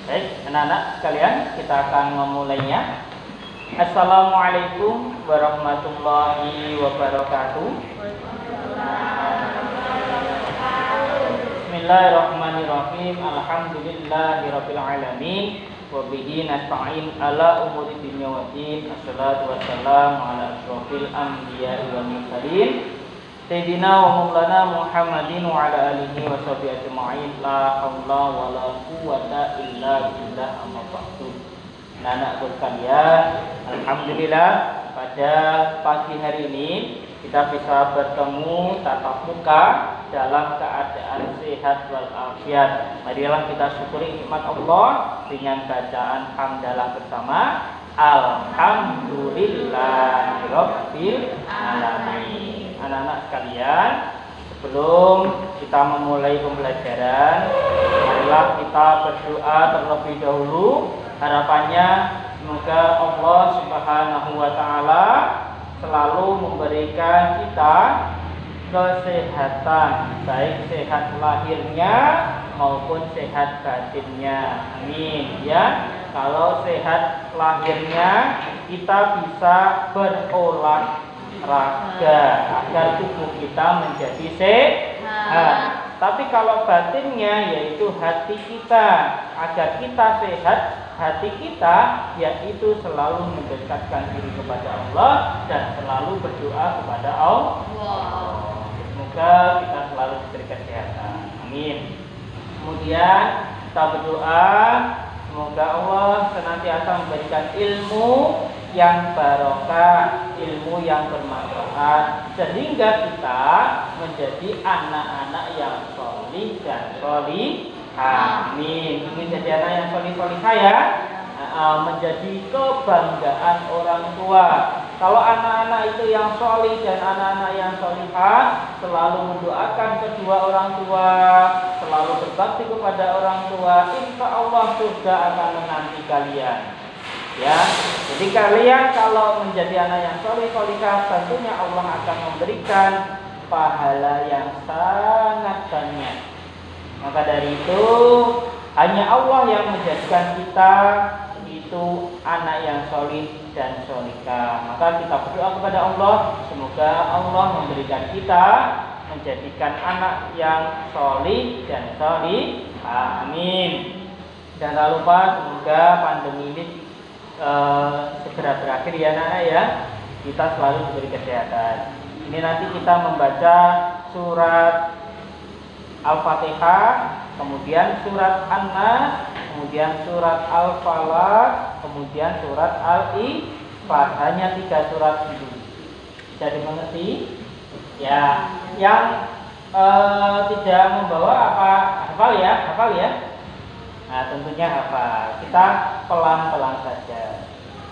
Baik, anak-anak sekalian, kita akan memulainya. Assalamualaikum warahmatullahi wabarakatuh. Bismillahirrahmanirrahim. Alhamdulillahirabbil alamin. Wa bihi nasta'in ala umuri dunya waddin. Assalatu wassalamu ala asyrofil anbiya'i wal mursalin. Sayyidina wa maulana Muhammadin wa ala alihi wa sahbihi ajma'in. La haula wa la quwwata illa billah, amma ba'du. Anak-anak sekalian, alhamdulillah pada pagi hari ini kita bisa bertemu tatap muka dalam keadaan sehat walafiat. Marilah kita syukuri nikmat Allah dengan bacaan hamdalah bersama. Alhamdulillahirabbil alamin. Anak-anak sekalian, sebelum kita memulai pembelajaran, marilah kita berdoa terlebih dahulu. Harapannya semoga Allah Subhanahu wa taala selalu memberikan kita kesehatan, baik sehat lahirnya maupun sehat batinnya. Amin ya. Kalau sehat lahirnya kita bisa berolahraga agar tubuh kita menjadi sehat. Tapi kalau batinnya yaitu hati kita, agar kita sehat, hati kita yaitu selalu mendekatkan diri kepada Allah dan selalu berdoa kepada Allah. Semoga kita selalu diberi kesehatan. Amin. Kemudian kita berdoa semoga Allah senantiasa memberikan ilmu yang barokah, ilmu yang bermanfaat, sehingga kita menjadi anak-anak yang solih dan solih. Amin. Ingin jadi anak yang solih-solihah ya, menjadi kebanggaan orang tua. Kalau anak-anak itu yang solih dan anak-anak yang solihah selalu mendoakan kedua orang tua, selalu berbakti kepada orang tua, insya Allah surga akan menanti kalian. Ya, jadi kalian kalau menjadi anak yang solih-solihah, tentunya Allah akan memberikan pahala yang sangat banyak. Maka dari itu hanya Allah yang menjadikan kita itu anak yang solih dan solihah. Maka kita berdoa kepada Allah, semoga Allah memberikan kita menjadikan anak yang solih dan solih. Amin. Dan tak lupa semoga pandemi ini segera berakhir ya anak ya. Kita selalu diberi kesehatan. Ini nanti kita membaca surat Al-Fatihah, kemudian surat An-Nas, kemudian surat Al-Falaq, kemudian surat Al-Ifat. Hanya 3 surat itu. Bisa dimengerti? Ya, yang tidak membawa apa hafal ya? Hafal ya? Nah, tentunya hafal. Kita pelan-pelan saja.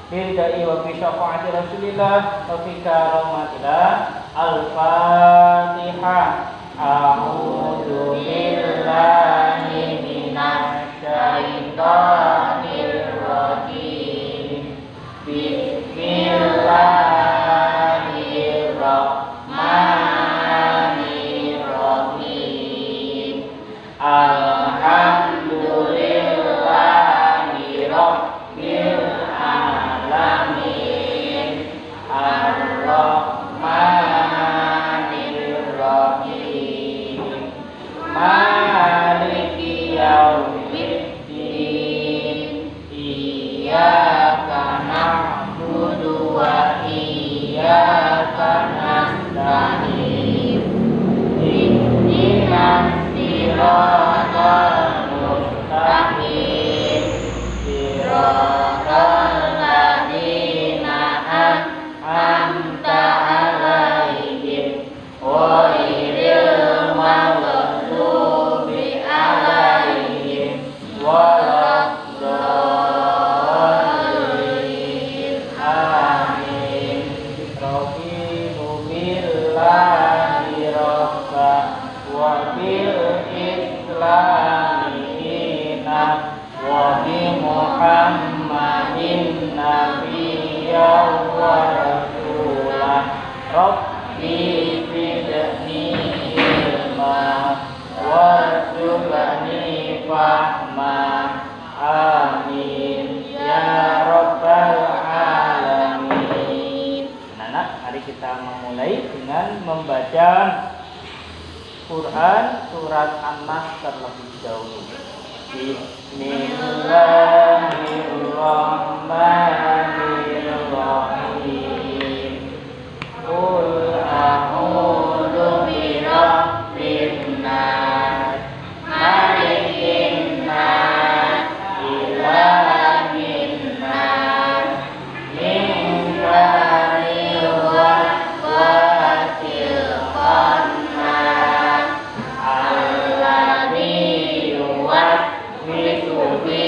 Billahi wa bi syafaati Rasulillah wa fi karamatillah. Al-Fatihah. A'udzu billahi minasy syaithanir rajim. Bismillahirrahmanirrahim. Alhamdulillahi rabbil alamin. Ar-Rahmanir Rahim. Maliki yaumiddin. Iyyaka na'budu wa iyyaka nasta'in. Ihdinas siratal mustaqim. Siratal ladzina an'amta 'alaihim ghairil maghdubi 'alaihim waladdallin. Amin. Raditu billahi rabba wa bil islami dinan wa bi Muhammadin nabiyyan wa rasulah. Rabbi zidni ilma warzuqni fahma. membaca Quran surat An-Nas terlebih dahulu. Bismillahirrahmanirrahim. Qul a'udzu birabbin nas, malikin nas, ilahin nas, min syarril waswasil khannas, alladzi yuwaswisu fi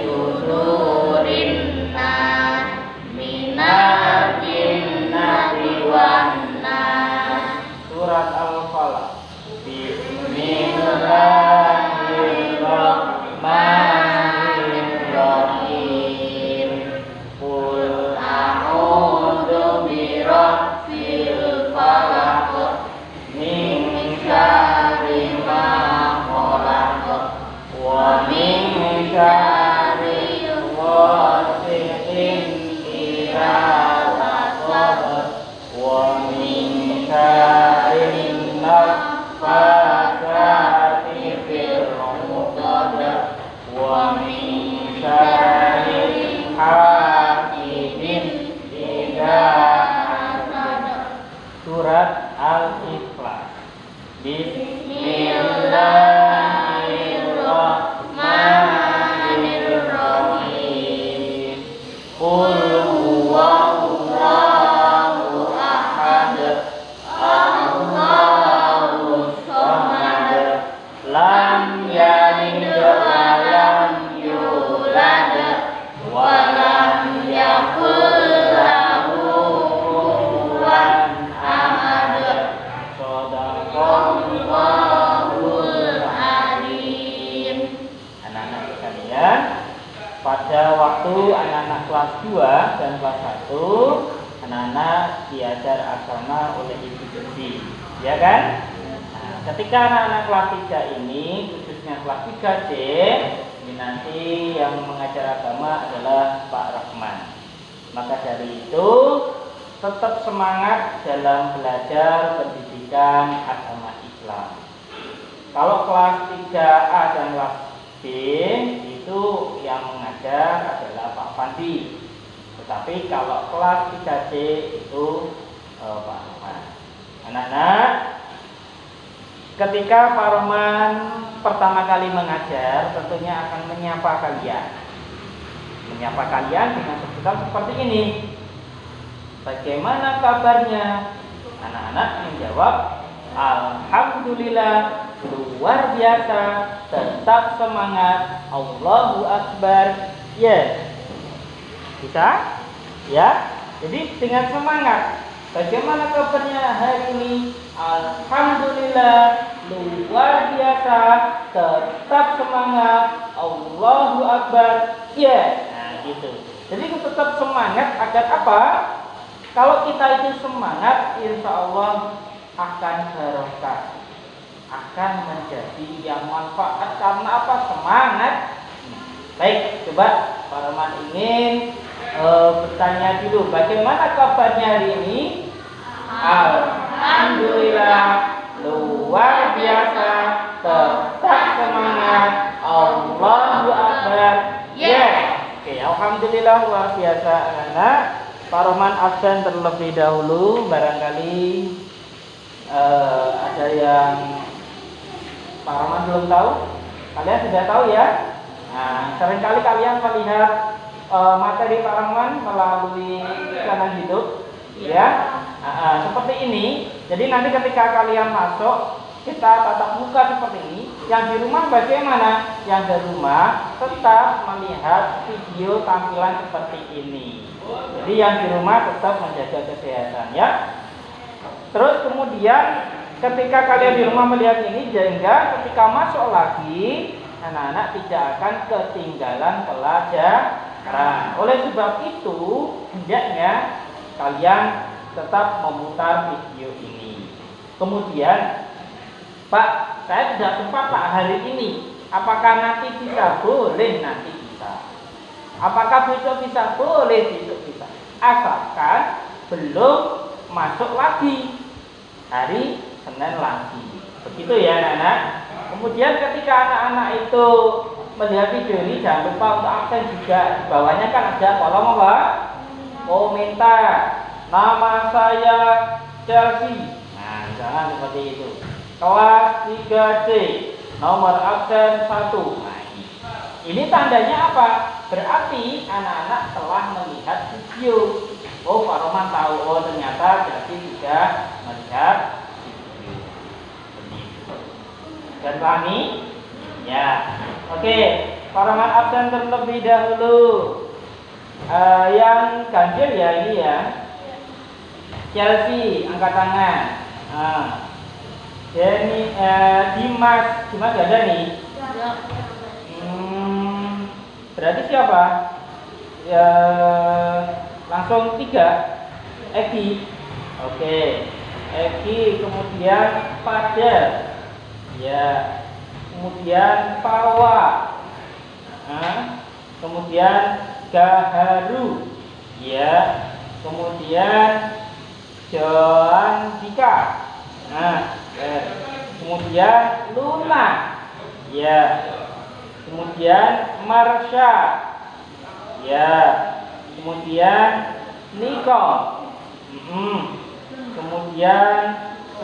sudurin nas, minal jinnati wan nas. Surat Al-Falaq. Bismillahirrahmanirrahim. Qul a'udzu birabbil falaq, min syarri ma khalaq, wa min syarri ghasiqin idza waqab, wa min syarri naffasati fil 'uqad, wa min syarri hasidin idza hasad. Surat Al-Ikhlas. Bismillahirrahmanirrahim. Qul huwallahu ahad, Allahus samad, lam yalid wa lam yulad, wa lam yakul lahu kufuwan ahad. Shadaqallahul adzim. Anak-anak sekalian, pada waktu anak-anak kelas 2 dan kelas 1, anak-anak diajar agama oleh ibu Desi, ya kan? Nah, ketika anak-anak kelas 3 ini, khususnya kelas 3C, ini nanti yang mengajar agama adalah Pak Rahman. Maka dari itu, tetap semangat dalam belajar pendidikan agama Islam. Kalau kelas 3A dan kelas B itu yang mengajar adalah Pak Fandi. Tetapi kalau kelas 3C itu Pak Rahman. Anak-anak, ketika Pak Rahman pertama kali mengajar, tentunya akan menyapa kalian. Menyapa kalian dengan sebutan seperti ini. Bagaimana kabarnya? Anak-anak menjawab, alhamdulillah, luar biasa, tetap semangat, Allahu Akbar. Yes. Bisa? Ya. Jadi dengan semangat. Bagaimana kabarnya hari ini? Alhamdulillah, luar biasa, tetap semangat, Allahu Akbar. Yes. Nah, gitu. Jadi tetap semangat agar apa? Kalau kita itu semangat, insya Allah akan barokah, akan menjadi yang manfaat. Karena apa? Semangat. Baik, coba Pak Rahman ingin bertanya dulu, bagaimana kabarnya hari ini? Alhamdulillah, luar biasa, tetap semangat, Allahu Akbar. Yes. Oke, alhamdulillah luar biasa anak-anak. Pak Rahman absen terlebih dahulu, barangkali ada yang Pak Rahman belum tahu. Kalian sudah tahu ya? Nah, seringkali kalian melihat materi Pak Rahman melalui channel YouTube, ya. Seperti ini. Jadi nanti ketika kalian masuk, kita tatap muka seperti ini. Yang di rumah bagaimana? Yang di rumah tetap melihat video tampilan seperti ini. Jadi yang di rumah tetap menjaga kesehatan, ya. Terus kemudian ketika kalian di rumah melihat ini, sehingga ketika masuk lagi, anak-anak tidak akan ketinggalan pelajaran. Oleh sebab itu, hendaknya kalian tetap memutar video ini. Kemudian, Pak, saya tidak sempat Pak hari ini. Apakah nanti bisa? Boleh, nanti bisa. Apakah besok bisa? Boleh, besok bisa. Asalkan belum masuk lagi. hari Senin lagi. Begitu ya anak-anak. Kemudian ketika anak-anak itu melihat video ini, jangan lupa untuk absen juga. Di bawahnya kan ada kolom apa? Komentar. Nama saya Chelsea. Nah, jangan seperti itu. Kelas 3C, nomor absen 1. Nah, ini tandanya apa? Berarti anak-anak telah melihat video. Oh, Pak Roman tahu. Oh, ternyata berarti sudah melihat video. Dan pahami? Ya. Oke, Pak Roman absen terlebih dahulu. Yang ganjil ya ini ya. Chelsea, angkat tangan. Jenny, Dimas gak ada nih? Ya. Berarti siapa? Ya, langsung 3. Egi. Oke. Egi, kemudian Fadel. Ya. Kemudian Pawa. Kemudian Gaharu. Ya. Kemudian Joan Dika. Kemudian Luna. Ya. Kemudian Marsha. Ya. Kemudian Niko. Kemudian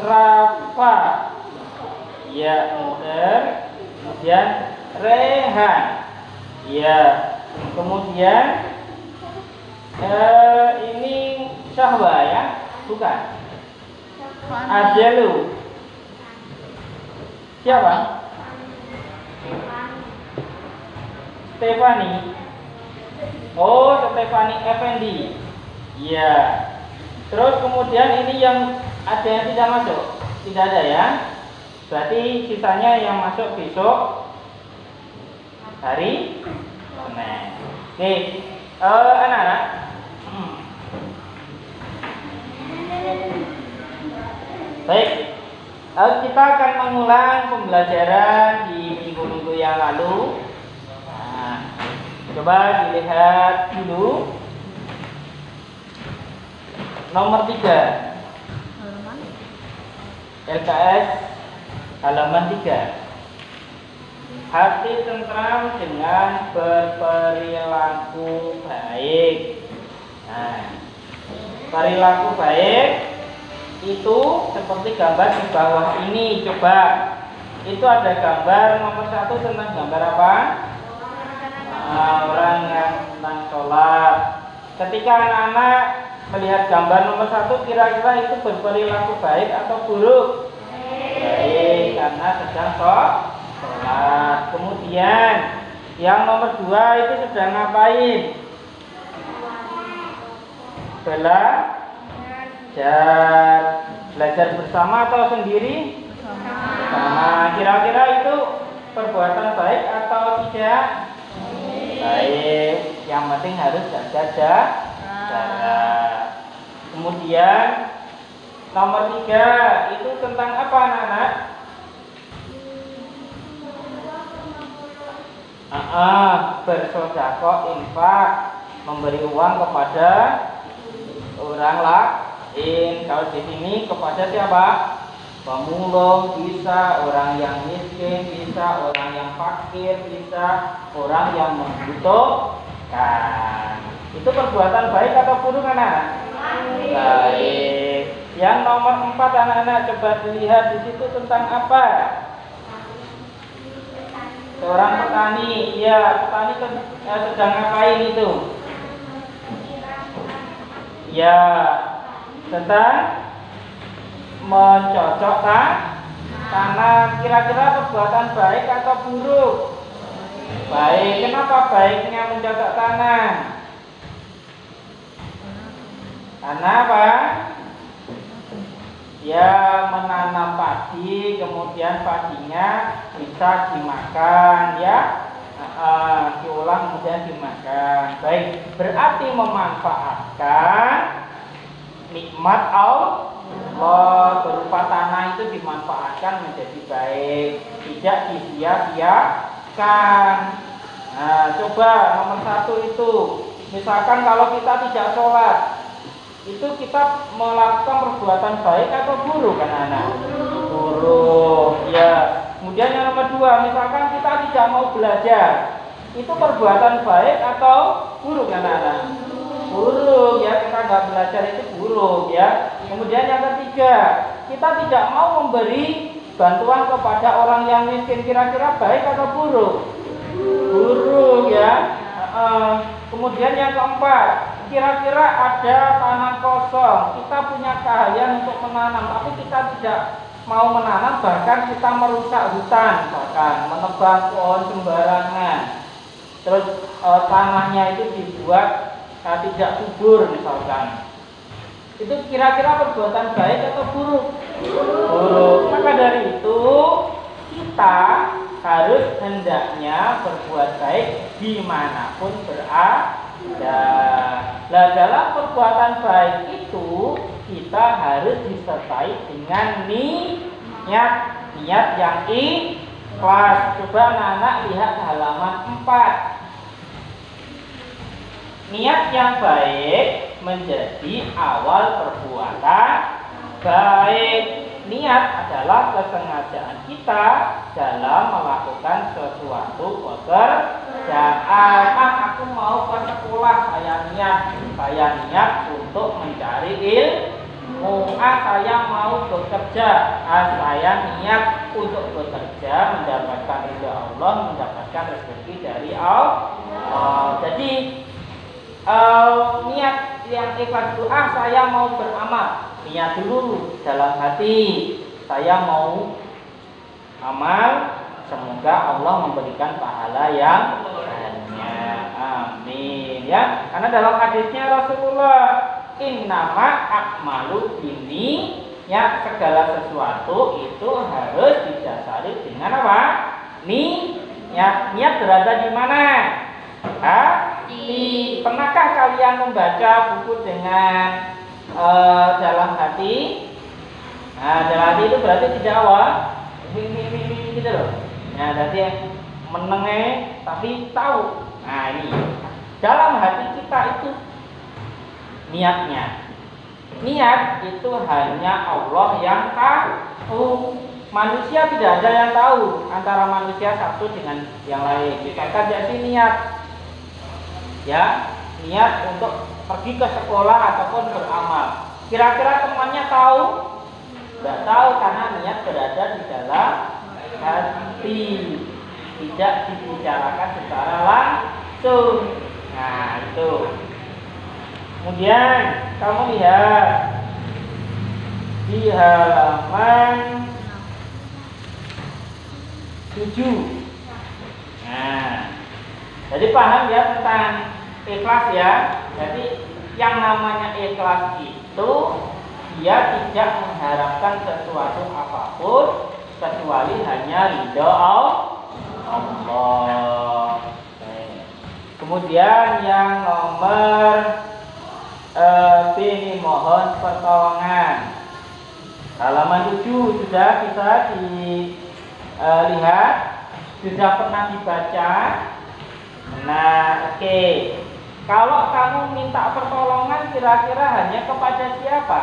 Rafa. Ya, kemudian Rehan. Ya. Kemudian ini Syahwa ya? Bukan. Ajelu. Siapa? Stefani. Oh, Stefani Effendi. Iya. Terus kemudian ini yang ada yang tidak masuk? Tidak ada ya? Berarti sisanya yang masuk besok hari Senin. Oke. Anak-anak. Baik. Kita akan mengulang pembelajaran di minggu-minggu yang lalu. Coba dilihat dulu. Nomor 3. LKS halaman 3. Hati tentram dengan berperilaku baik. Perilaku baik itu seperti gambar di bawah ini. Coba. Itu ada gambar nomor 1 tentang gambar apa? Orang yang tentang sholat. Ketika anak-anak melihat gambar nomor 1, kira-kira itu berperilaku baik atau buruk? Baik, karena sedang sholat. Kemudian yang nomor 2 itu sedang ngapain? Belajar bersama atau sendiri? Bersama. Kira-kira itu perbuatan baik atau tidak? Baik. Yang penting harus jaga jarak. Kemudian nomor 3 itu tentang apa anak-anak? Bersedekah, infak, memberi uang kepada orang lain. Kalau di sini kepada siapa? Pemulung bisa, orang yang miskin bisa, orang yang fakir bisa, orang yang membutuhkan. Itu perbuatan baik atau buruk anak? Baik. Yang nomor 4 anak-anak coba dilihat di situ tentang apa? Seorang petani. Ya, petani sedang ngapain itu? Ya, tentang mencocok tanam. Kira-kira perbuatan baik atau buruk? Baik. Kenapa baiknya mencocok tanam? Karena apa? Ya, menanam padi, kemudian padinya bisa dimakan, ya, diolah kemudian dimakan. Baik, berarti memanfaatkan nikmat Allah berupa tanah itu dimanfaatkan menjadi baik, tidak disia-siakan. Coba nomor 1 itu, misalkan kalau kita tidak sholat, itu kita melakukan perbuatan baik atau buruk kan anak? Buruk, ya. Kemudian yang nomor 2, misalkan kita tidak mau belajar, itu perbuatan baik atau buruk kan anak? Buruk, ya. Kita nggak belajar itu buruk, ya. Kemudian yang ketiga, kita tidak mau memberi bantuan kepada orang yang miskin, kira-kira baik atau buruk? Buruk, ya. Kemudian yang keempat, kira-kira ada tanah kosong, kita punya keahlian untuk menanam, tapi kita tidak mau menanam, bahkan kita merusak hutan, bahkan menebang pohon sembarangan. Terus tanahnya itu dibuat tidak subur misalkan. Itu kira-kira perbuatan baik atau buruk? Buruk. Maka dari itu kita harus hendaknya berbuat baik dimanapun berada. Nah, dalam perbuatan baik itu kita harus disertai dengan niat yang ikhlas. Coba anak-anak lihat halaman 4. Niat yang baik menjadi awal perbuatan baik. Niat adalah kesengajaan kita dalam melakukan sesuatu pekerjaan. Aku mau ke sekolah, saya niat untuk mencari ilmu. Saya mau bekerja, saya niat untuk bekerja, mendapatkan ridha Allah, mendapatkan rezeki dari Allah. Jadi niat yang ikhlas itu, saya mau beramal. Niat dulu dalam hati, saya mau amal, semoga Allah memberikan pahala yang banyak. Amin, ya. Karena dalam hadisnya Rasulullah, innama akmalu ini, ya, segala sesuatu itu harus didasari dengan apa? Niat berada di mana? Hati. Pernahkah kalian membaca buku dengan dalam hati? Nah, dalam hati itu berarti tidak awal gitu loh. Nah, berarti menengah tapi tahu. Nah, ini dalam hati kita itu niatnya. Niat itu hanya Allah yang tahu. Manusia tidak ada yang tahu antara manusia satu dengan yang lain. Misalkan jadi niat, ya, niat untuk pergi ke sekolah ataupun beramal. Kira-kira temannya tahu? Tidak tahu, karena niat berada di dalam hati, tidak dibicarakan secara langsung. Nah, itu. Kemudian kamu lihat di halaman 7. Nah, jadi paham ya tentang ikhlas ya. Jadi yang namanya ikhlas itu dia tidak mengharapkan sesuatu apapun kecuali hanya ridha Allah. Kemudian yang nomor ini mohon pertolongan. Halaman 7 sudah bisa dilihat, sudah pernah dibaca. Nah, oke. Kalau kamu minta pertolongan kira-kira hanya kepada siapa?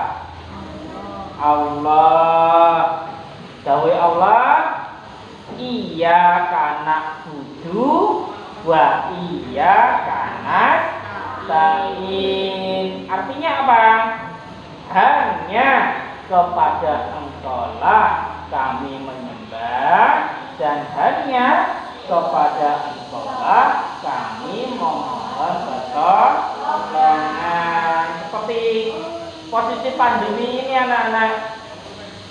Allah. Dawai Allah, iya kana budu wa iya kana sa'in. Artinya apa? Hanya kepada Engkaulah kami menyembah, dan hanya kepada Engkaulah kami memohon pertolongan. Seperti posisi pandemi ini anak-anak,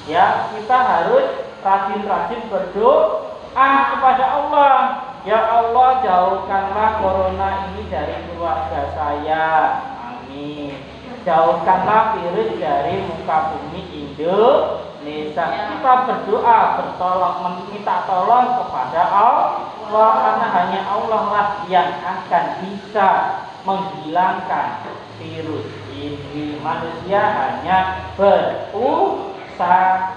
ya, kita harus rajin-rajin berdoa kepada Allah. Ya Allah, jauhkanlah corona ini dari keluarga saya. Amin. Jauhkanlah virus dari muka bumi Indonesia. Kita berdoa, meminta tolong kepada Allah, karena hanya Allah lah yang akan bisa menghilangkan virus ini. Manusia hanya berusaha.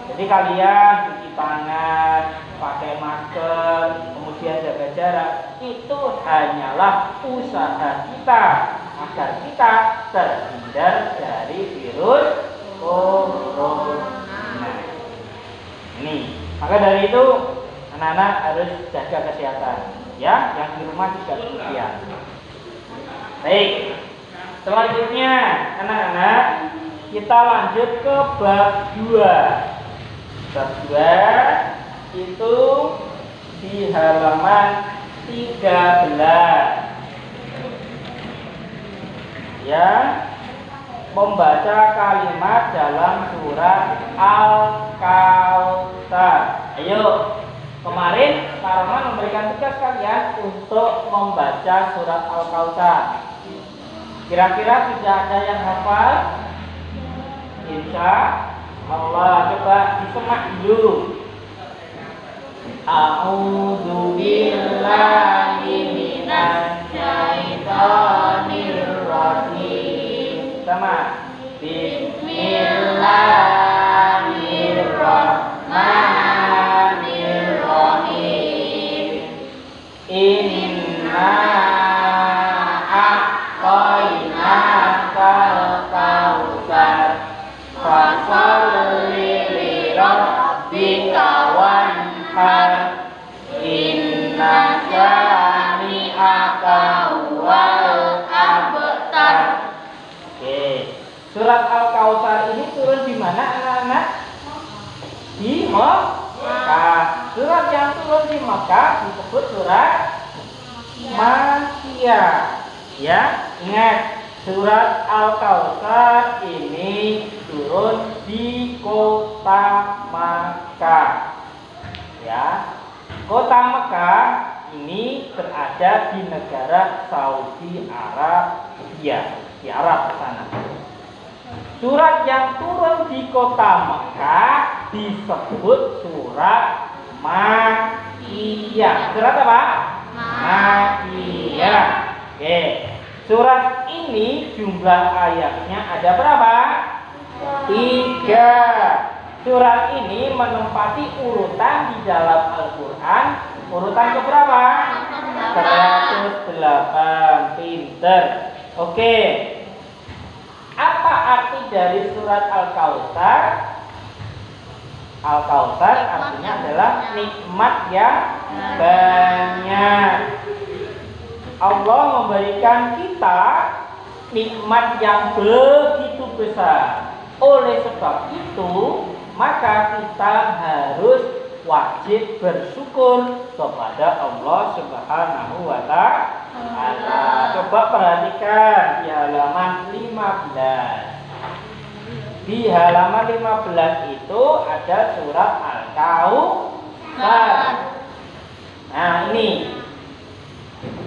Jadi kalian cuci tangan, pakai masker, kemudian jaga jarak, itu hanyalah usaha kita agar kita terhindar dari virus corona. Ini, maka dari itu anak-anak harus jaga kesehatan, ya. Yang di rumah juga demikian. Baik, selanjutnya anak-anak kita lanjut ke bab 2. Bab 2 itu di halaman 13. Ya, membaca kalimat dalam surat Al-Kautsar. Ayo, kemarin Pak Roman memberikan tugas kalian untuk membaca surat Al-Kautsar. Kira-kira sudah ada yang hafal? Insya Allah, coba disimak dulu. A'udzu billahi minasy syaithanir rajim. Sama. Bismillahirrahmanirrahim. Inna a'tainakal kautsar fasholli li rabbika wanhar. Inna syani'aka huwal abtar. Oke, surat Al-Kautsar ini turun di mana anak-anak? Di Mekah. Surat yang turun di Mekah disebut surat Makkiyah. Ya, ingat, surat Al-Kautsar ini turun di kota Makkah. Ya, kota Mekah ini berada di negara Saudi Arabia, di Arab sana. Surat yang turun di kota Mekah disebut surat Makkiyah. Surat apa? Makkiyah. Oke, surat ini jumlah ayatnya ada berapa? 3. Surat ini menempati urutan di dalam Al-Quran. Urutan keberapa? 108. Pinter. Oke. Apa arti dari surat Al-Kautsar? Al-Kautsar artinya adalah nikmat yang banyak. Allah memberikan kita nikmat yang begitu besar. Oleh sebab itu, maka kita harus wajib bersyukur kepada Allah Subhanahu wa Ta'ala. Coba perhatikan di halaman 15. Di halaman 15 itu ada surat Al-Kautsar. Nah, ini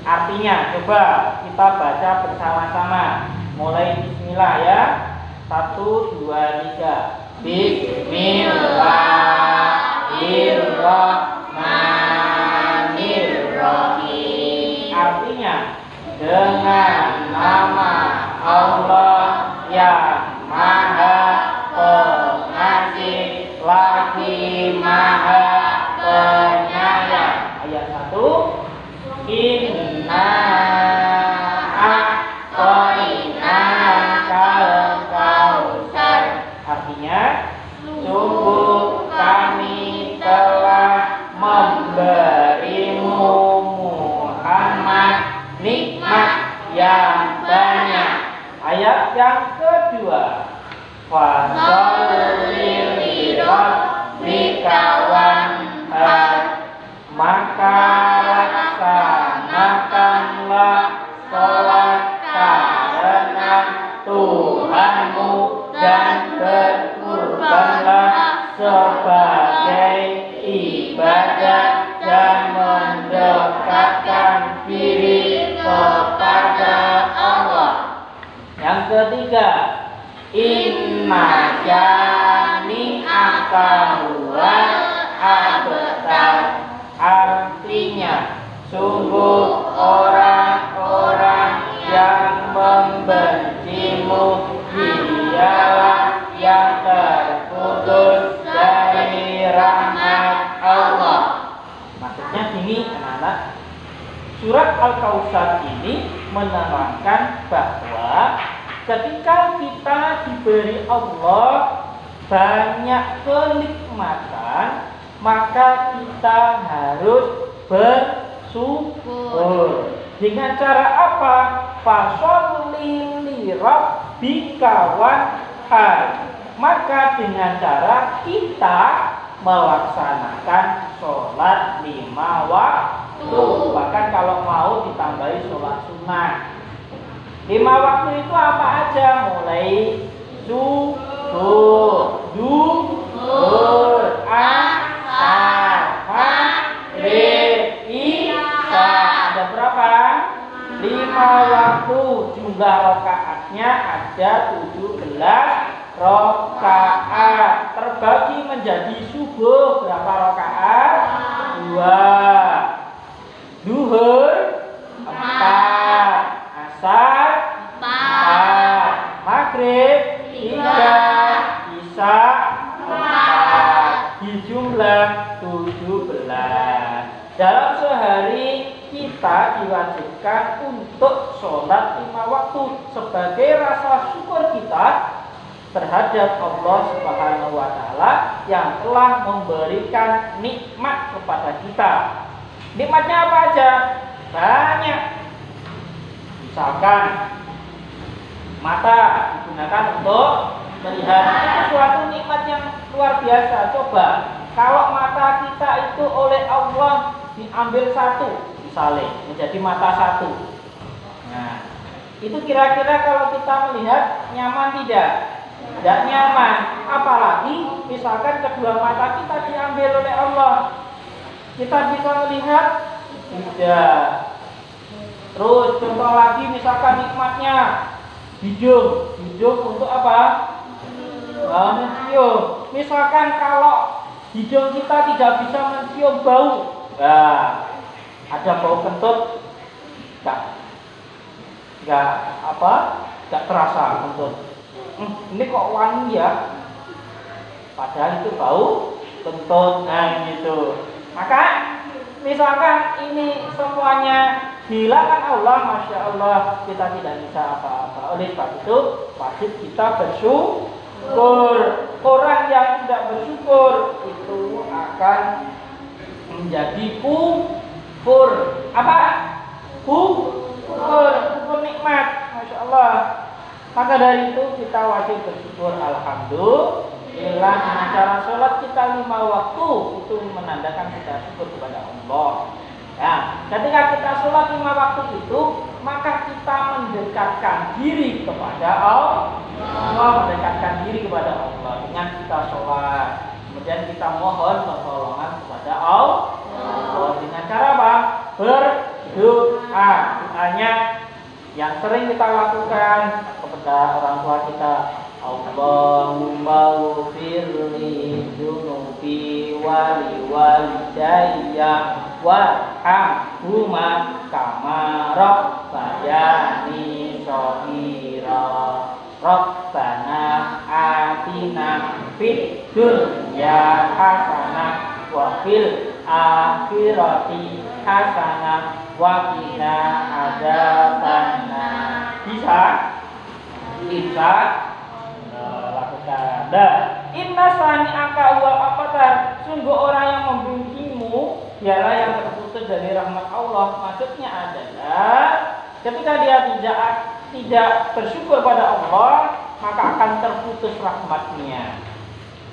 artinya, coba kita baca bersama-sama. Mulai bismillah ya. 1, 2, 3. Bismillahirrahmanirrahim. Artinya, dengan nama Allah yang Maha Pengasih lagi Maha Penyayang. Ayat 1. Inna a'tainakal kautsar. Artinya, sungguh kami telah memberimu Muhammad nikmat yang banyak. Ayat yang kedua. Fasholli li rabbika wanhar. Maka laksanakanlah sholat karena Tuhanmu dan berkurbanlah sebagai ibadat dan mendekatkan diri kepada Allah. Yang ketiga, inna syani'aka huwal abtar. Artinya, sungguh orang-orang yang membencimu dialah yang terputus dari rahmat Allah. Maksudnya gini anak-anak, surat Al-Kautsar ini menerangkan bahwa ketika kita diberi Allah banyak kenikmatan, maka kita harus bersyukur. Dengan cara apa? Fasholli li rabbika wanhar. Maka dengan cara kita melaksanakan sholat 5 waktu. Bahkan kalau mau ditambahi sholat sunnah. 5 waktu itu apa aja? Mulai subuh, zuhur, asar, maghrib, isya. Ada berapa? 5 waktu. Jumlah rakaatnya ada 17 rakaat. Terbagi menjadi subuh berapa rakaat? 2. Zuhur 4. Asar 4. Maghrib 3. Isya 4. Di jumlah 17. Dalam sehari kita diwajibkan untuk sholat 5 waktu sebagai rasa syukur kita terhadap Allah Subhanahu wa Ta'ala yang telah memberikan nikmat kepada kita. Nikmatnya apa aja? Banyak. Misalkan mata digunakan untuk melihat, itu suatu nikmat yang luar biasa. Coba kalau mata kita itu oleh Allah diambil satu, misalnya menjadi mata satu. Nah, itu kira-kira kalau kita melihat nyaman tidak? Tidak nyaman. Apalagi misalkan kedua mata kita diambil oleh Allah, kita bisa melihat tidak. Terus contoh lagi misalkan nikmatnya hidung. Hidung untuk apa? Mencium. Misalkan kalau hidung kita tidak bisa mencium bau, nah, ada bau kentut, nggak terasa kentut. Ini kok wangi ya? Padahal itu bau kentut. Nah gitu. Maka misalkan ini semuanya hilangkan Allah, masya Allah, kita tidak bisa apa-apa. Oleh sebab itu wajib kita bersyukur. Orang yang tidak bersyukur itu akan menjadi kufur. Apa? Kufur nikmat, masya Allah. Maka dari itu kita wajib bersyukur. Alhamdulillah. Dengan cara sholat kita 5 waktu itu menandakan kita syukur kepada Allah. Nah, ketika kita sholat 5 waktu itu, maka kita mendekatkan diri kepada Allah. Mendekatkan diri kepada Allah dengan kita sholat. Kemudian kita mohon pertolongan kepada Allah. Dengan cara apa? Berdoa. Doanya yang sering kita lakukan kepada orang tua kita. Allahumma ghfirli dzunubi wa liwalidayya warhamhuma kama rabbayani shaghira. Rabbana atina fid dunya hasanah wa fil akhirati hasanah wa qina adzabannar. Bisa? Lakukan. Inna sani'aka wal abtar. Sungguh orang yang membencimu dialah yang terputus dari rahmat Allah. Maksudnya adalah ketika dia tidak bersyukur pada Allah, maka akan terputus rahmatnya.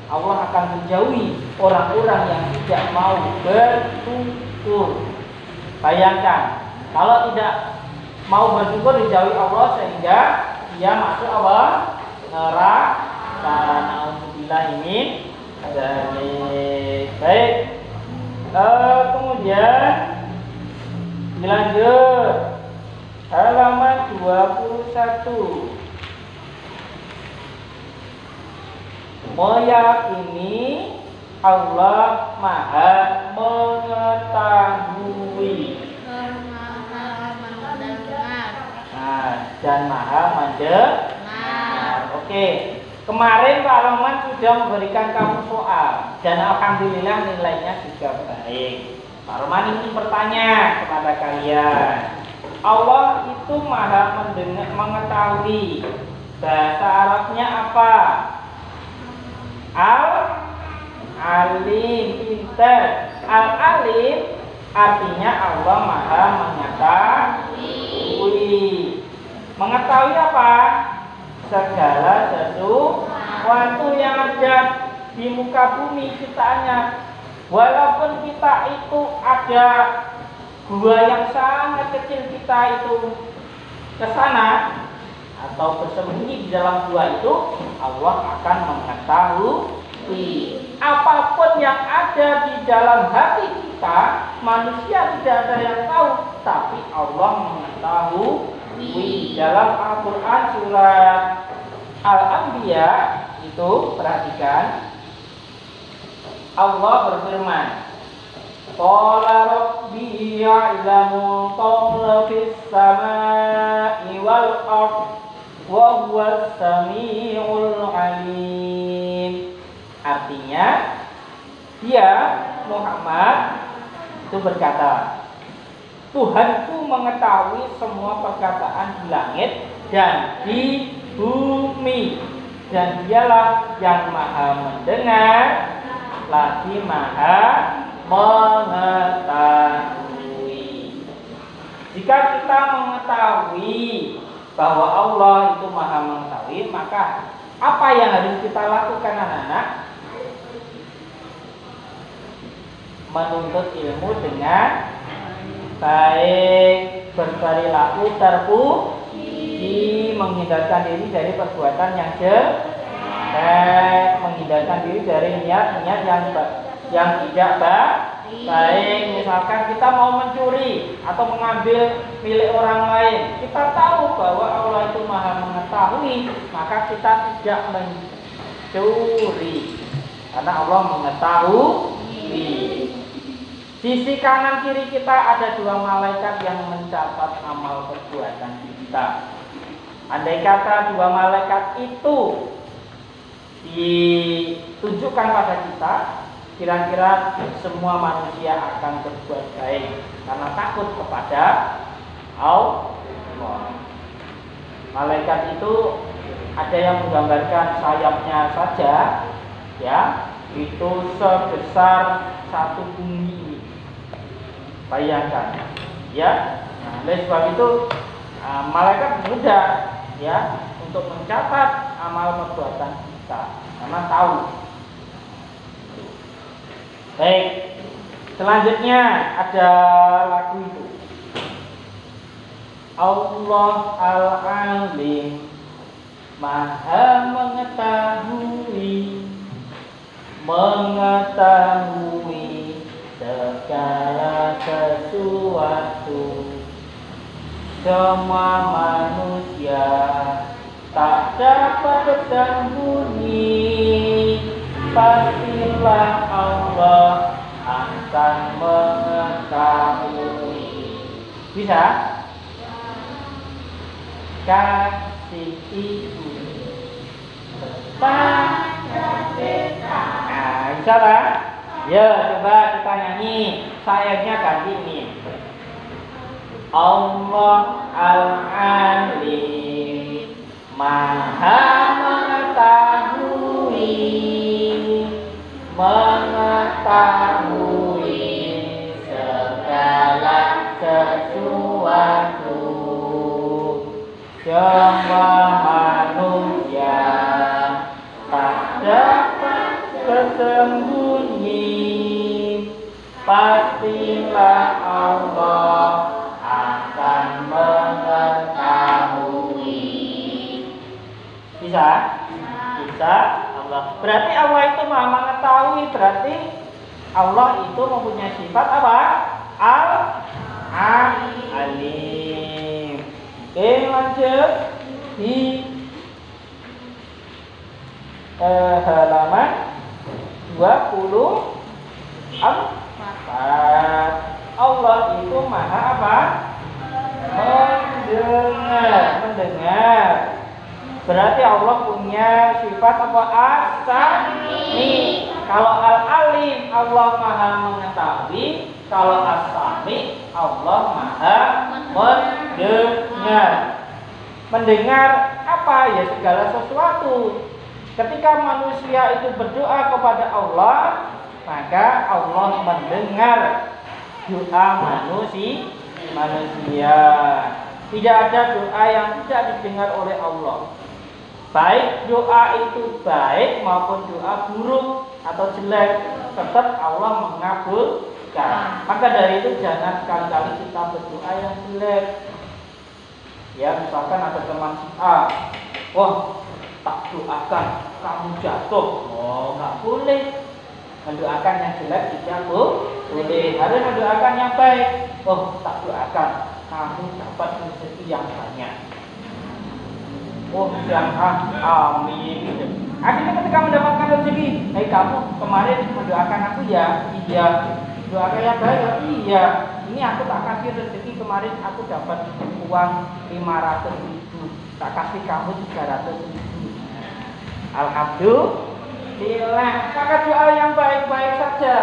Allah akan menjauhi orang-orang yang tidak mau bersyukur. Bayangkan, kalau tidak mau bersyukur dijauhi Allah sehingga dia masuk apa? Neraka. Alhamdulillah ini dari baik. Kemudian dilanjut halaman 21. Meyakini Allah Maha mengetahui. Dan Maha mendengar. Oke. Kemarin Pak Roman sudah memberikan kamu soal dan alhamdulillah nilainya juga baik. Pak Roman ingin bertanya kepada kalian, Allah itu maha mendengar, mengetahui. Bahasa Arabnya apa? Al-alim, pinter. Al-alim artinya Allah maha mengetahui. Mengetahui apa? Segala sesuatu yang ada di muka bumi ciptaannya. Walaupun kita itu ada gua yang sangat kecil, kita itu ke sana atau bersembunyi di dalam gua itu, Allah akan mengetahui. Apapun yang ada di dalam hati kita, manusia tidak ada yang tahu, tapi Allah mengetahui. Dalam Al-Quran surat Al-Anbiya itu, perhatikan, Allah berfirman, qala rabbi ya'lamu qawla fis samai wal ard wa huwas sami'ul alim. Artinya, dia Muhammad itu berkata, Tuhanku mengetahui semua perkataan di langit dan di bumi, dan dialah yang maha mendengar lagi maha mengetahui. Jika kita mengetahui bahwa Allah itu maha mengetahui, maka apa yang harus kita lakukan, anak-anak? Menuntut ilmu dengan baik, berperilaku terpuji, menghindarkan diri dari perbuatan yang jelek, menghindarkan diri dari niat-niat yang tidak baik. Misalkan kita mau mencuri atau mengambil milik orang lain, kita tahu bahwa Allah itu maha mengetahui, maka kita tidak mencuri karena Allah mengetahui. Sisi kanan kiri kita ada dua malaikat yang mencatat amal perbuatan kita. Andai kata dua malaikat itu ditunjukkan pada kita, kira-kira semua manusia akan berbuat baik karena takut kepada Allah. Malaikat itu ada yang menggambarkan sayapnya saja, ya, itu sebesar satu bumi. Bayangkan, ya. Nah, oleh sebab itu malaikat mudah, ya, untuk mencatat amal perbuatan kita karena tahu. Baik, selanjutnya ada lagu itu. Allah Al-Alim, maha mengetahui segala sesuatu. Semua manusia tak dapat bersembunyi, pastilah Allah akan mengetahui. Bisa? Kasih itu pada kita. Nah, bisa tak? Ya, coba kita nyanyi. Sayangnya ganti ini. Allah Al-Alim, maha mengetahui segala sesuatu. Semua manusia tak dapat bersembunyi, pastilah Allah akan mengetahui. Bisa? Bisa. Allah. Berarti Allah itu maha mengetahui. Berarti Allah itu mempunyai sifat apa? Al-Alim. Oke, lanjut di halaman 24. Allah itu maha apa? Mendengar. Berarti Allah punya sifat apa? As-Sami. Kalau Al-Alim, Allah maha mengetahui. Kalau As-Sami, Allah maha mendengar. dengar. Mendengar apa? Ya segala sesuatu. Ketika manusia itu berdoa kepada Allah, maka Allah mendengar doa manusia. Tidak ada doa yang tidak didengar oleh Allah. Baik doa itu baik maupun doa buruk atau jelek, tetap Allah mengabulkan. Maka dari itu jangan sekali-kali kita berdoa yang jelek. Ya, misalkan ada teman si A, wah tak doakan kamu jatuh. Oh, nggak boleh. Mendoakan yang jelek tidak boleh. Harus mendoakan yang baik. Oh, tak doakan kamu dapat rezeki yang banyak. Oh, jangan, amin. Akhirnya ketika mendapatkan rezeki, kamu kemarin mendoakan aku ya? Iya. Doakan yang baik ya? Iya. Ini aku tak kasih rezeki kemarin, aku dapat uang 500.000. Tak kasih kamu 300.000. Alhamdulillah. Maka doa yang baik-baik saja.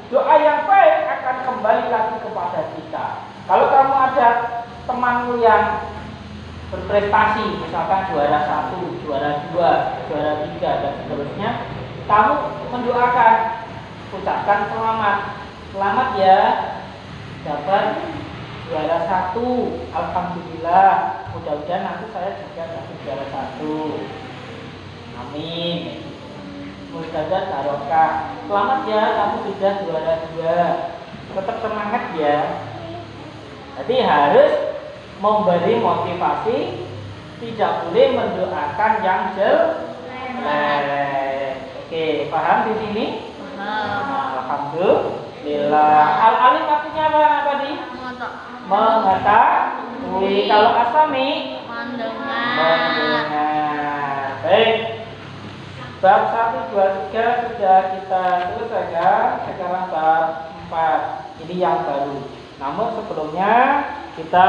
Doa yang baik akan kembali lagi kepada kita. Kalau kamu ada temanmu yang berprestasi, misalkan juara 1, juara 2, juara 3 dan seterusnya, kamu mendoakan, ucapkan selamat ya dapat juara 1, alhamdulillah, mudah-mudahan nanti saya juga dapat juara 1, amin, mudah-mudahan barokah, selamat ya kamu sudah juara 2, tetap semangat ya. Jadi harus memberi motivasi, tidak boleh mendoakan yang jelek. Oke, paham di sini? Alhamdulillah. Al-alim artinya apa tadi? Mengetahui. Kalau asami? Mendengar. Baik. Bab 1, 2, 3 sudah kita selesaikan. Sekarang bab 4. Ini yang baru. Namun sebelumnya kita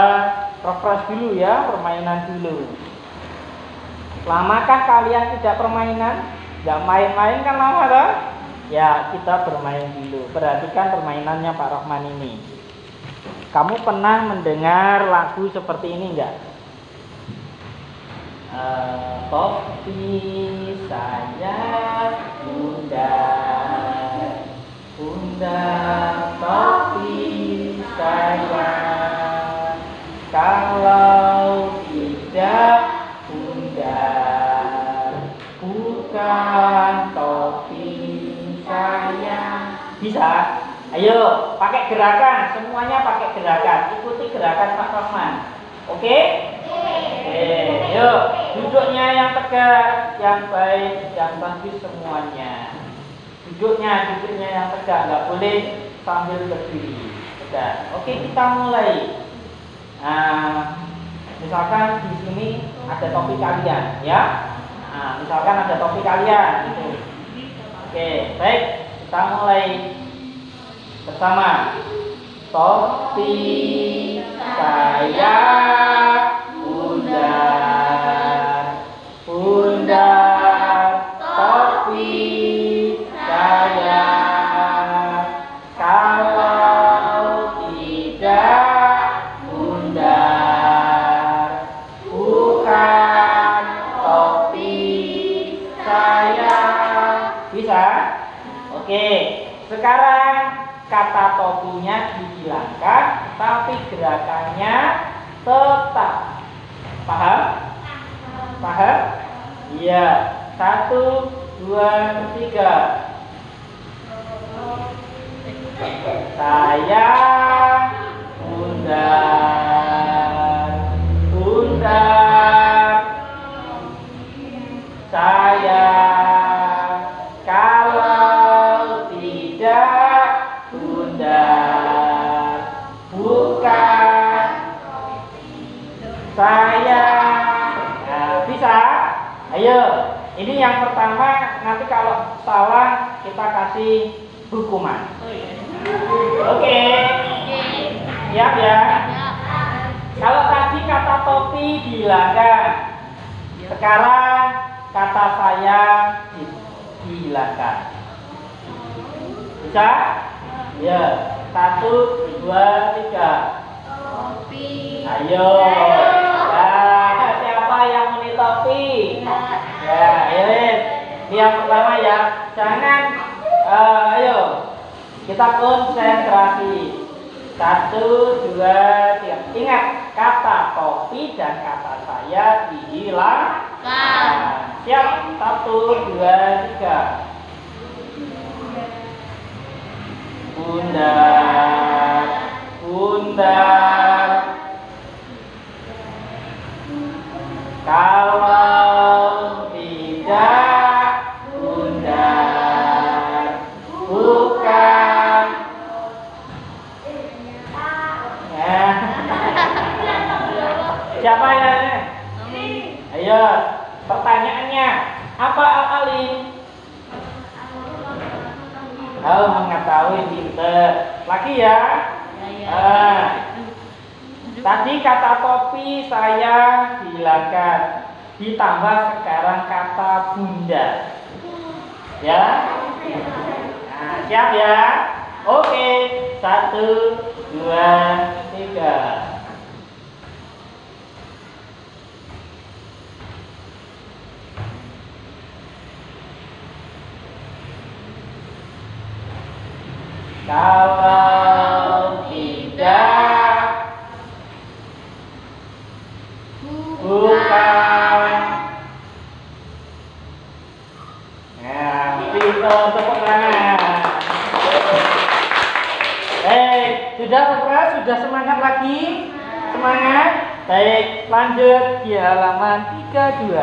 refresh dulu ya, permainan dulu. Lamakah kalian tidak permainan? Tidak main-main kan lama kan? Ya, kita bermain dulu. Perhatikan permainannya Pak Rahman ini. Kamu pernah mendengar lagu seperti ini enggak? Topi saya bunda, bunda topi saya. Kalau tidak bundar, bukan topi saya. Bisa? Ayo, pakai gerakan. Semuanya pakai gerakan. Ikuti gerakan Pak Rahman. Oke? Oke, yuk. Duduknya yang tegak, yang baik, yang bagus semuanya. Duduknya yang tegak. Nggak boleh sambil berdiri. Tegak. Oke, kita mulai. Nah, misalkan di sini ada topi kalian, ya. Nah, misalkan ada topi kalian, gitu. Oke, baik, kita mulai bersama. Topi saya bundar, bundar topi saya. Kalau tidak bisa? Oke, sekarang kata topinya dihilangkan, tapi gerakannya tetap. Paham? Paham? Iya. 1, 2, 3. Saya bundar, bundar. Saya kalau tidak bundar, bukan saya. Nah, bisa? Ayo, ini yang pertama. Nanti kalau salah kita kasih hukuman. Oke. Siap ya? Kalau tadi kata topi dihilangkan, sekarang kata saya dihilangkan. Bisa? Ya. 1, 2, 3. Topi. Ayo. Nah, siapa yang meni topi? Ya, ayo. Ini yang pertama ya. Jangan ayo. Kita konsentrasi. 1, 2, 3. Ingat, kata topi dan kata saya dihilangkan. Siap? 1, 2, 3. Bundar, bundar. Kalau tidak bundar, bukan. Ya. Siapa yang nanya? Ayo, pertanyaannya apa Al-Alim? Oh, mengetahui pinter. Lagi ya. Tadi kata topi saya hilangkan. Ditambah sekarang kata bunda. Ya. Nah, siap ya? Oke. 1, 2, 3. Kalau tidak bukan. Nah, pintar, tepuk tangan. Sudah Putra? Sudah semangat lagi? Semangat? Baik, lanjut di halaman 32.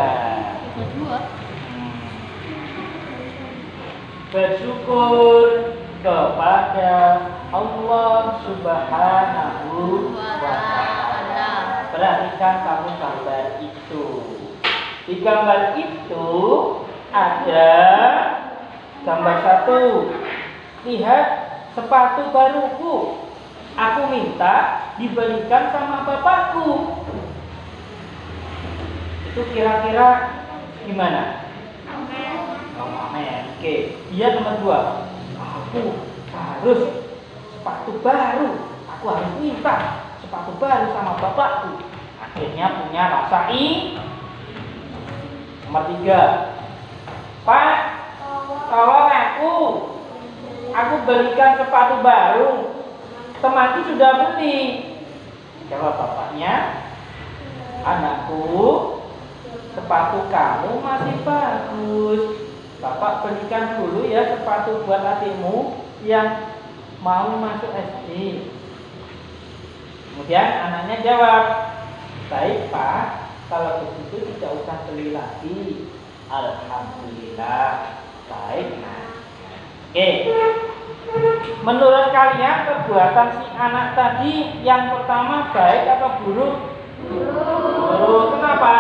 Bersyukur kepada Allah Subhanahu wa Ta'ala. Perhatikan kamu gambar itu. Di gambar itu ada gambar 1. Lihat sepatu baruku. Aku minta dibelikan sama bapakku. Itu kira-kira gimana? Amin. Oke. Dia nomor 2. Aku harus sepatu baru. Aku harus minta sepatu baru sama bapakku. Akhirnya punya rasa Nomor 3. Pak, tolong aku belikan sepatu baru. Temanku sudah beli. Jawab bapaknya, anakku, sepatu kamu masih bagus. Bapak belikan dulu ya sepatu buat adikmu yang mau masuk SD. Kemudian anaknya jawab, baik Pak, kalau begitu tidak usah beli lagi. Alhamdulillah. Baik. Oke. Menurut kalian perbuatan si anak tadi yang pertama baik atau buruk? Buruk. Kenapa?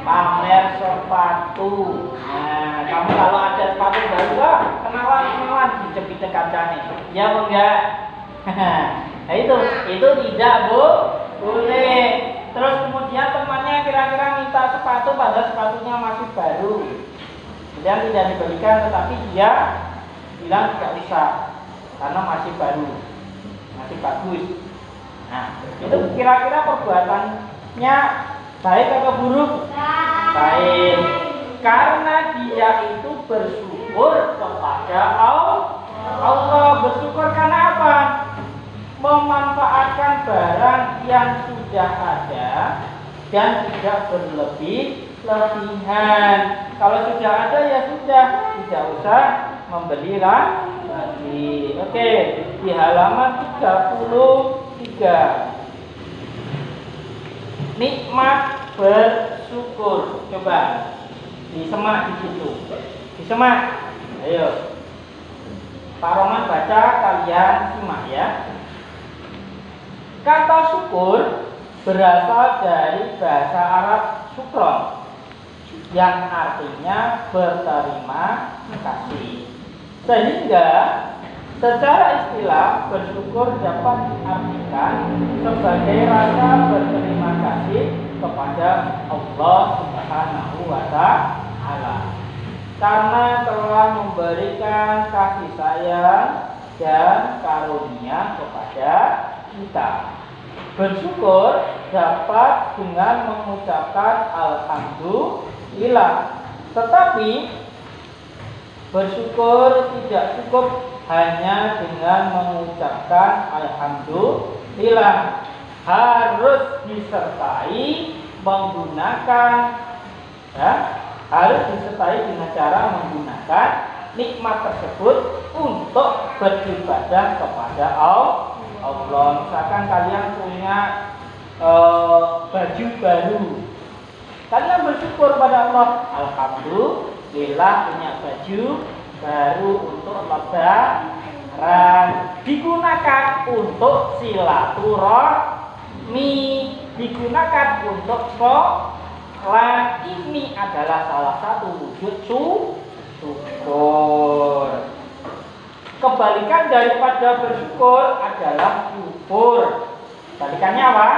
Pamer sepatu. Nah, kamu kalau ada sepatu baru, kenalan di kacanya. Ya enggak? Nah, itu tidak boleh. Terus kemudian temannya kira-kira minta sepatu padahal sepatunya masih baru. Kemudian tidak diberikan, tetapi dia bilang tidak bisa karena masih baru, masih bagus. Nah, itu kira-kira perbuatannya baik atau buruk? Baik. Karena dia itu bersyukur kepada Allah. Bersyukur karena apa? Memanfaatkan barang yang sudah ada dan tidak berlebih-lebihan. Kalau sudah ada ya sudah, tidak usah membeli lagi. Oke, di halaman 33. Nikmat bersyukur. Coba disemak di situ. Disemak. Ayo. Pak Roman baca, kalian simak ya. Kata syukur berasal dari bahasa Arab syukron yang artinya berterima kasih. Sehingga secara istilah bersyukur dapat diartikan sebagai rasa berterima kasih kepada Allah Subhanahu wa Ta'ala karena telah memberikan kasih sayang dan karunia kepada kita. Bersyukur dapat dengan mengucapkan alhamdulillah. Tetapi bersyukur tidak cukup hanya dengan mengucapkan alhamdulillah. Harus disertai menggunakan harus disertai dengan cara menggunakan nikmat tersebut untuk beribadah kepada Allah. Misalkan kalian punya baju baru, kalian bersyukur pada Allah, alhamdulillah punya baju baru untuk lebaran, digunakan untuk silaturahmi, digunakan untuk sholat. Ini adalah salah satu wujud syukur. Kebalikan daripada bersyukur adalah kufur. Balikannya apa?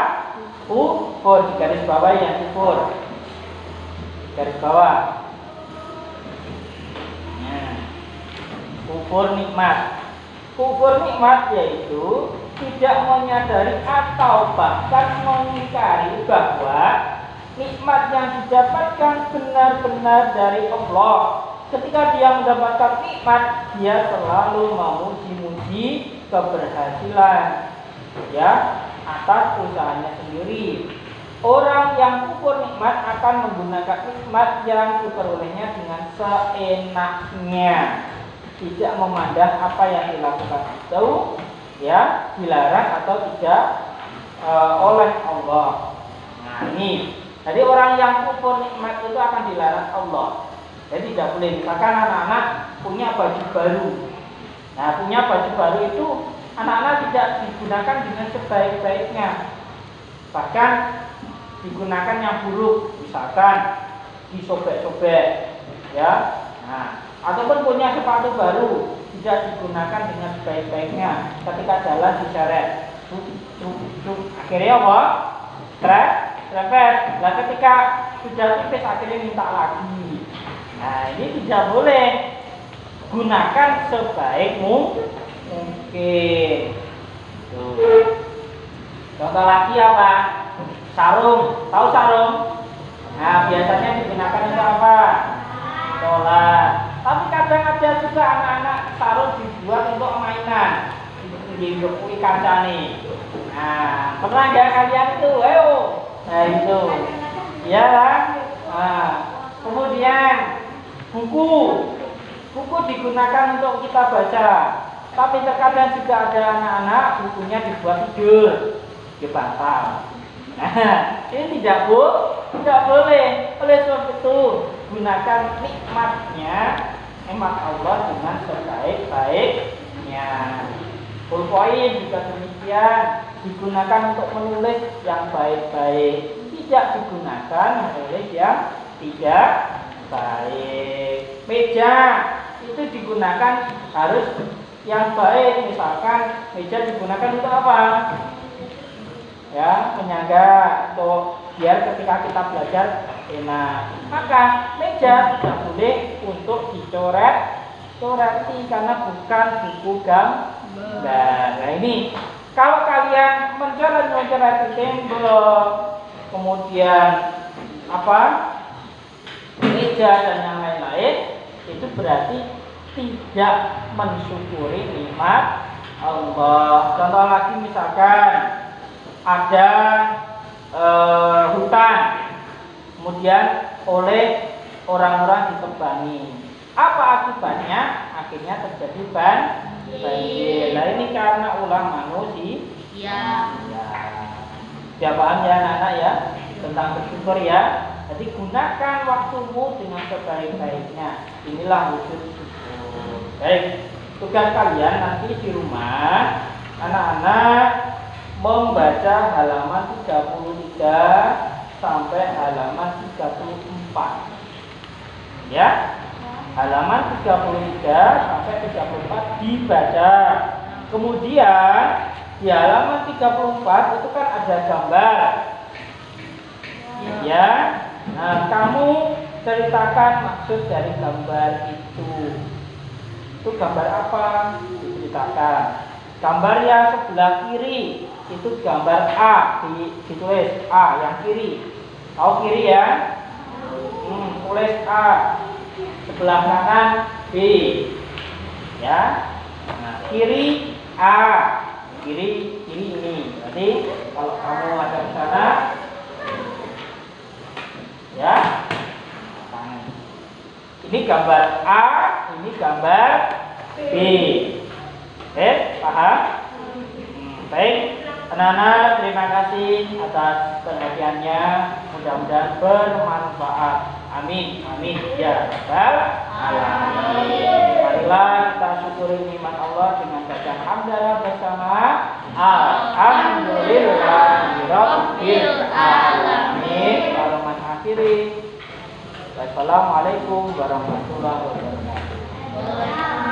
Kufur. Di garis bawah yang kufur. Garis bawah. Nah, kufur nikmat. Kufur nikmat yaitu tidak menyadari atau bahkan mengingkari bahwa nikmat yang didapatkan benar-benar dari Allah. Ketika dia mendapatkan nikmat, dia selalu memuji-muji keberhasilan atas usahanya sendiri. Orang yang kufur nikmat akan menggunakan nikmat yang diperolehnya dengan seenaknya, tidak memandang apa yang dilakukan itu dilarang atau tidak oleh Allah. Nah ini, jadi orang yang kufur nikmat itu akan dilarang Allah. Jadi tidak boleh. Misalkan anak-anak punya baju baru. Nah, punya baju baru itu anak-anak tidak digunakan dengan sebaik-baiknya. Bahkan digunakan yang buruk, misalkan disobek-sobek, Nah, ataupun punya sepatu baru tidak digunakan dengan sebaik-baiknya. Ketika jalan diseret, akhirnya apa? Stress. Nah, ketika sudah tipis akhirnya minta lagi. Nah, ini tidak boleh. Gunakan sebaik mungkin. Contoh lagi apa? Sarung. Tahu sarung? Nah, biasanya digunakan untuk apa? Sholat. Tapi kadang ada juga anak-anak sarung dibuat untuk mainan. Digepui kancane. Nah, pernah nggak kalian itu? Ayo. Nah, itu. Ya lah. Nah, kemudian buku digunakan untuk kita baca, tapi terkadang juga ada anak-anak bukunya dibuat tidur di bantal. Nah, ini tidak boleh. Oleh sebab itu, gunakan nikmatnya, nikmat Allah dengan sebaik-baiknya. Pulpoin juga demikian, digunakan untuk menulis yang baik-baik, tidak digunakan menulis yang tidak baik. Meja itu digunakan harus yang baik. Misalkan meja digunakan untuk apa? Menyangga atau biar ketika kita belajar enak. Maka meja tidak boleh untuk dicoret-coreti karena bukan buku gambar. Nah ini, kalau kalian mencoret tembok, kemudian meja dan yang lain-lain, itu berarti tidak mensyukuri nikmat Allah. Contoh lagi, misalkan ada hutan, kemudian oleh orang-orang ditebani. Apa akibatnya? Akhirnya terjadi banjir. Nah ini karena ulah manusia. Ya paham ya anak-anak ya tentang bersyukur ya. Jadi gunakan waktumu dengan sebaik-baiknya. Inilah wujud syukur. Baik, tugas kalian nanti di rumah, anak-anak membaca halaman 33 sampai halaman 34. Ya, halaman 33 sampai 34 dibaca. Kemudian di halaman 34 itu kan ada gambar. Ya. Nah, kamu ceritakan maksud dari gambar itu. Itu gambar apa? diceritakan. Gambar yang sebelah kiri itu gambar A, ditulis A yang kiri. Tahu kiri ya? Tulis A. Sebelah kanan B. Ya. Nah, kiri A, kiri ini. Berarti kalau kamu ada di sana, ya. Ini gambar A, ini gambar B. Paham? Baik, anak-anak, terima kasih atas perhatiannya. Mudah-mudahan bermanfaat. Amin, amin ya rabbal alamin. Marilah kita syukuri nikmat Allah dengan bacaan hamdalah bersama. Alhamdulillahirabbil alamin. Kalimat akhiri. Wassalamualaikum warahmatullahi wabarakatuh.